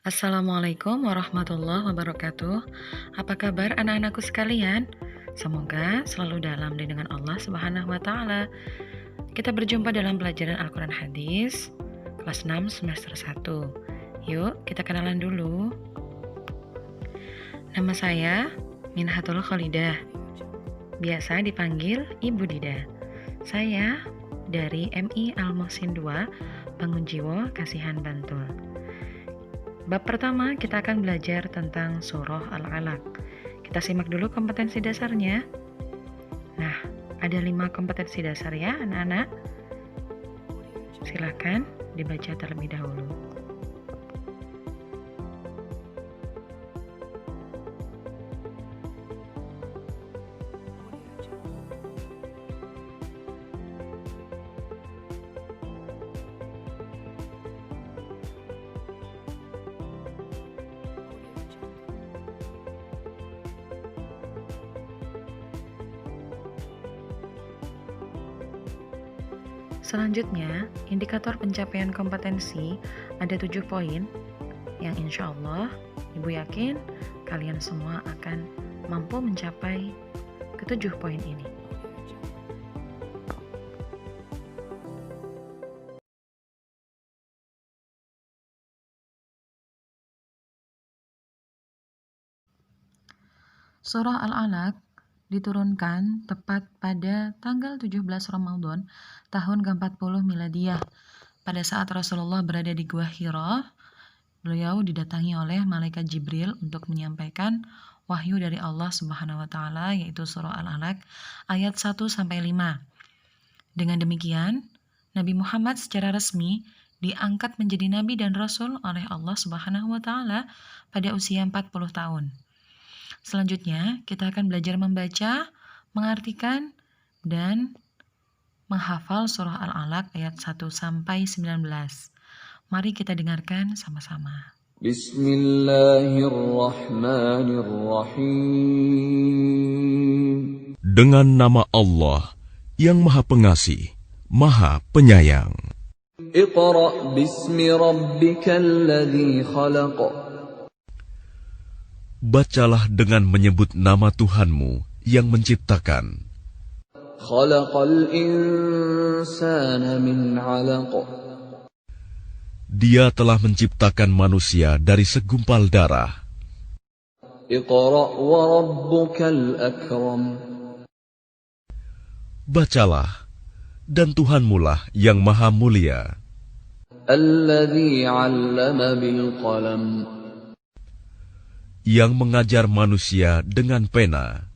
Assalamualaikum warahmatullahi wabarakatuh. Apa kabar anak-anakku sekalian? Semoga selalu dalam lindungan Allah Subhanahu wa taala. Kita berjumpa dalam pelajaran Al-Qur'an Hadis kelas 6 semester 1. Yuk, kita kenalan dulu. Nama saya Minhatul Khalidah. Biasa dipanggil Ibu Dida. Saya dari MI Al-Muhsin 2, Bangunjiwo, Kasihan, Bantul. Bab pertama kita akan belajar tentang surah Al-Alaq. Kita simak dulu kompetensi dasarnya. Nah, ada 5 kompetensi dasar ya anak-anak. Silakan dibaca terlebih dahulu. Selanjutnya, indikator pencapaian kompetensi ada 7 poin yang insya Allah Ibu yakin kalian semua akan mampu mencapai ke-7 poin ini. Surah Al-Alaq diturunkan tepat pada tanggal 17 Ramadan tahun ke-40 Miladiyah. Pada saat Rasulullah berada di Gua Hira, beliau didatangi oleh malaikat Jibril untuk menyampaikan wahyu dari Allah Subhanahu wa taala, yaitu surah Al-Alaq ayat 1 sampai 5. Dengan demikian, Nabi Muhammad secara resmi diangkat menjadi nabi dan rasul oleh Allah Subhanahu wa taala pada usia 40 tahun. Selanjutnya, kita akan belajar membaca, mengartikan, dan menghafal surah Al-Alaq ayat 1 sampai 19. Mari kita dengarkan sama-sama. Bismillahirrahmanirrahim. Dengan nama Allah yang Maha Pengasih, Maha Penyayang. Iqra' bismi rabbikal ladzi khalaq. Bacalah dengan menyebut nama Tuhanmu yang menciptakan. Khalaqal insana min 'alaq. Dia telah menciptakan manusia dari segumpal darah. Iqra' wa rabbukal akram. Bacalah, dan Tuhanmulah yang maha mulia. Alladzi 'allama bil qalam. Yang mengajar manusia dengan pena.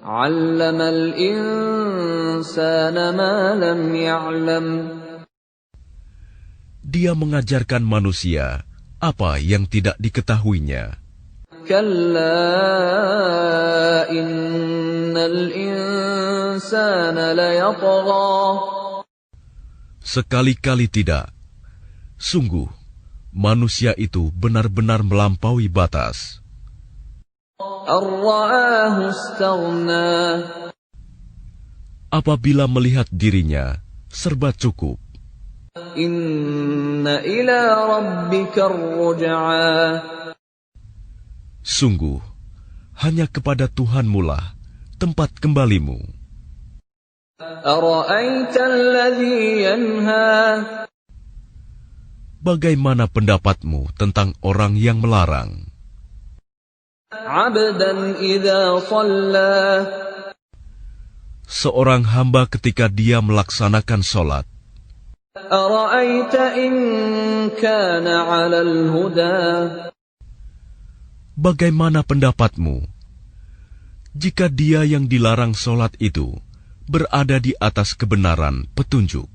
'Allamal insana ma lam ya'lam. Dia mengajarkan manusia apa yang tidak diketahuinya. Kalla innal insana layatgha. Sekali-kali tidak. Sungguh manusia itu benar-benar melampaui batas. Apabila melihat dirinya serba cukup. Inna ila rabbikar ruj'a. Sungguh, hanya kepada Tuhanmulah tempat kembalimu. Ara'aita alladhi yanha. Bagaimana pendapatmu tentang orang yang melarang? Abdan idza shalla. Seorang hamba ketika dia melaksanakan sholat. Ara'aita in kana 'alal huda. Bagaimana pendapatmu jika dia yang dilarang sholat itu berada di atas kebenaran petunjuk?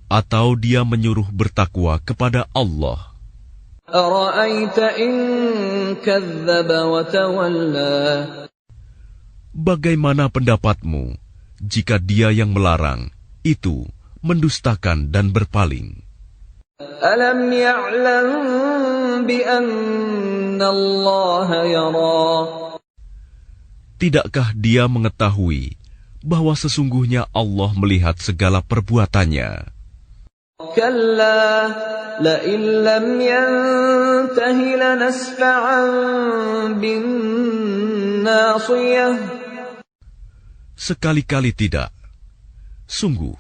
Atau dia menyuruh bertakwa kepada Allah. Bagaimana pendapatmu jika dia yang melarang itu mendustakan dan berpaling? Alam ya'lam bi anna Allah yara. Tidakkah dia mengetahui bahwa sesungguhnya Allah melihat segala perbuatannya. كلا لئن لم ينته لنسفعا بالناصية Sekali-kali tidak. Sungguh,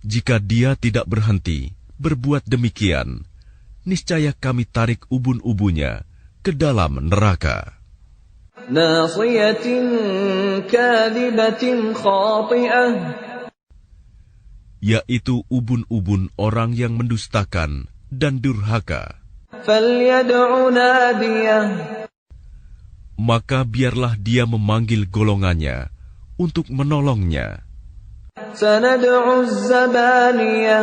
jika dia tidak berhenti berbuat demikian, niscaya kami tarik ubun-ubunnya ke dalam neraka. ناصية كاذبة خاطئة Yaitu ubun-ubun orang yang mendustakan dan durhaka. فليدع ناديه Maka biarlah dia memanggil golongannya untuk menolongnya. سندع الزبانية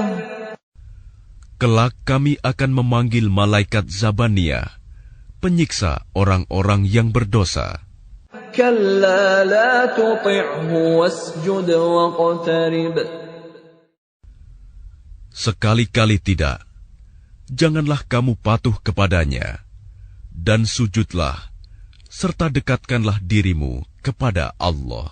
Kelak kami akan memanggil malaikat Zabaniyah, penyiksa orang-orang yang berdosa. كلا لا تطعه واسجد واقترب Sekali-kali tidak. Janganlah kamu patuh kepadanya, dan sujudlah, serta dekatkanlah dirimu kepada Allah.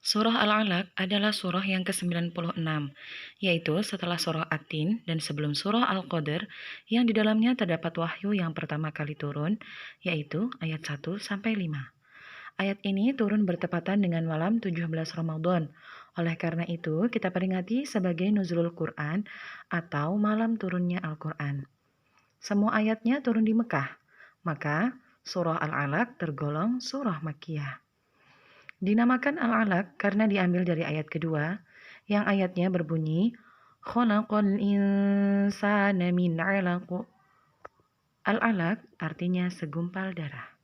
Surah Al-Alaq adalah surah yang ke-96, yaitu setelah surah At-Tin dan sebelum surah Al-Qadr yang di dalamnya terdapat wahyu yang pertama kali turun, yaitu ayat 1-5. Ayat ini turun bertepatan dengan malam 17 Ramadan. Oleh karena itu, kita peringati sebagai nuzulul Quran atau malam turunnya Al-Quran. Semua ayatnya turun di Mekah, maka surah Al-Alaq tergolong surah Makkiyah. Dinamakan Al-Alaq karena diambil dari ayat kedua, yang ayatnya berbunyi, Khalaqal insana min 'alaq. Al-Alaq artinya segumpal darah.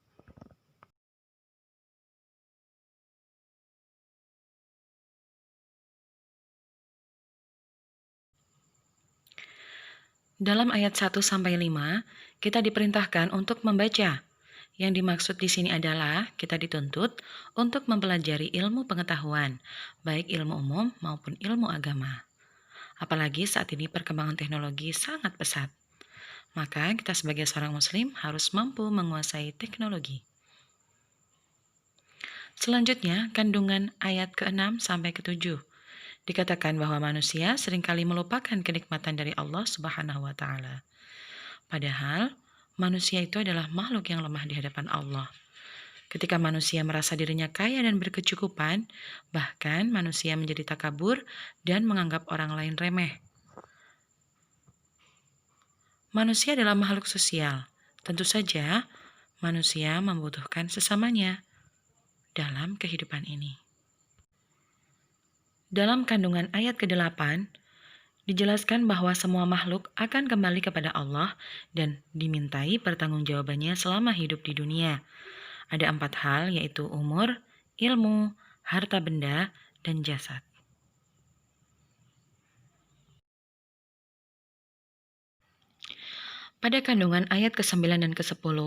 Dalam ayat 1-5, kita diperintahkan untuk membaca. Yang dimaksud di sini adalah kita dituntut untuk mempelajari ilmu pengetahuan, baik ilmu umum maupun ilmu agama. Apalagi saat ini perkembangan teknologi sangat pesat. Maka kita sebagai seorang muslim harus mampu menguasai teknologi. Selanjutnya, kandungan ayat ke-6 sampai ke-7. Dikatakan bahwa manusia seringkali melupakan kenikmatan dari Allah Subhanahu wa Ta'ala. Padahal, manusia itu adalah makhluk yang lemah di hadapan Allah. Ketika manusia merasa dirinya kaya dan berkecukupan, bahkan manusia menjadi takabur dan menganggap orang lain remeh. Manusia adalah makhluk sosial. Tentu saja, manusia membutuhkan sesamanya dalam kehidupan ini. Dalam kandungan ayat ke-8, dijelaskan bahwa semua makhluk akan kembali kepada Allah dan dimintai pertanggungjawabannya selama hidup di dunia. Ada 4 hal, yaitu umur, ilmu, harta benda, dan jasad. Pada kandungan ayat ke-9 dan ke-10,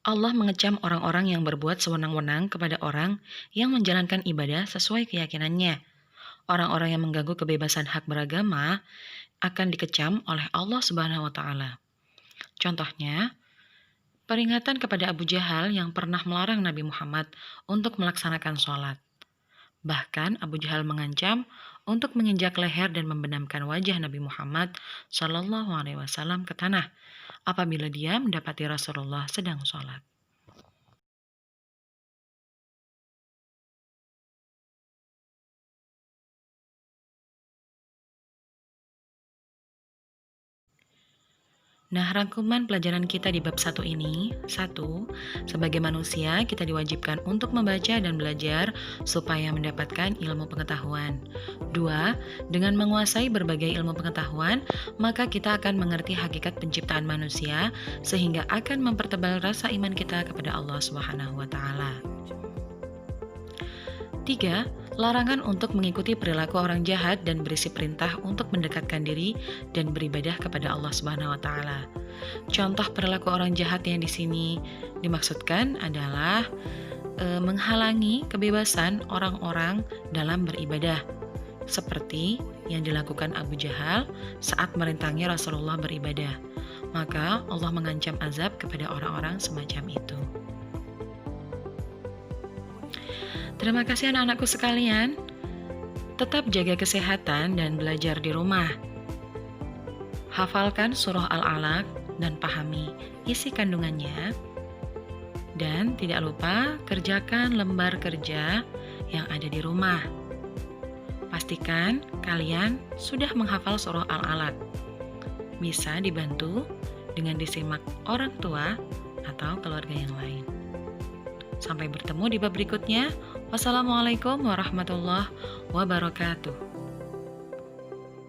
Allah mengecam orang-orang yang berbuat sewenang-wenang kepada orang yang menjalankan ibadah sesuai keyakinannya. Orang-orang yang mengganggu kebebasan hak beragama akan dikecam oleh Allah Subhanahu wa Ta'ala. Contohnya, peringatan kepada Abu Jahal yang pernah melarang Nabi Muhammad untuk melaksanakan sholat. Bahkan Abu Jahal mengancam untuk menginjak leher dan membenamkan wajah Nabi Muhammad SAW ke tanah apabila dia mendapati Rasulullah sedang sholat. Nah, rangkuman pelajaran kita di bab 1 ini, 1. Sebagai manusia, kita diwajibkan untuk membaca dan belajar supaya mendapatkan ilmu pengetahuan. 2. Dengan menguasai berbagai ilmu pengetahuan, maka kita akan mengerti hakikat penciptaan manusia, sehingga akan mempertebal rasa iman kita kepada Allah Subhanahu wa Ta'ala. 3. Larangan untuk mengikuti perilaku orang jahat dan berisi perintah untuk mendekatkan diri dan beribadah kepada Allah Subhanahu wa Ta'ala. Contoh perilaku orang jahat yang di sini dimaksudkan adalah menghalangi kebebasan orang-orang dalam beribadah, seperti yang dilakukan Abu Jahal saat merintangi Rasulullah beribadah. Maka Allah mengancam azab kepada orang-orang semacam itu. Terima kasih anak-anakku sekalian. Tetap jaga kesehatan dan belajar di rumah. Hafalkan surah Al-Alaq dan pahami isi kandungannya. Dan tidak lupa kerjakan lembar kerja yang ada di rumah. Pastikan kalian sudah menghafal surah Al-Alaq. Bisa dibantu dengan disimak orang tua atau keluarga yang lain. Sampai bertemu di bab berikutnya. Wassalamualaikum warahmatullahi wabarakatuh.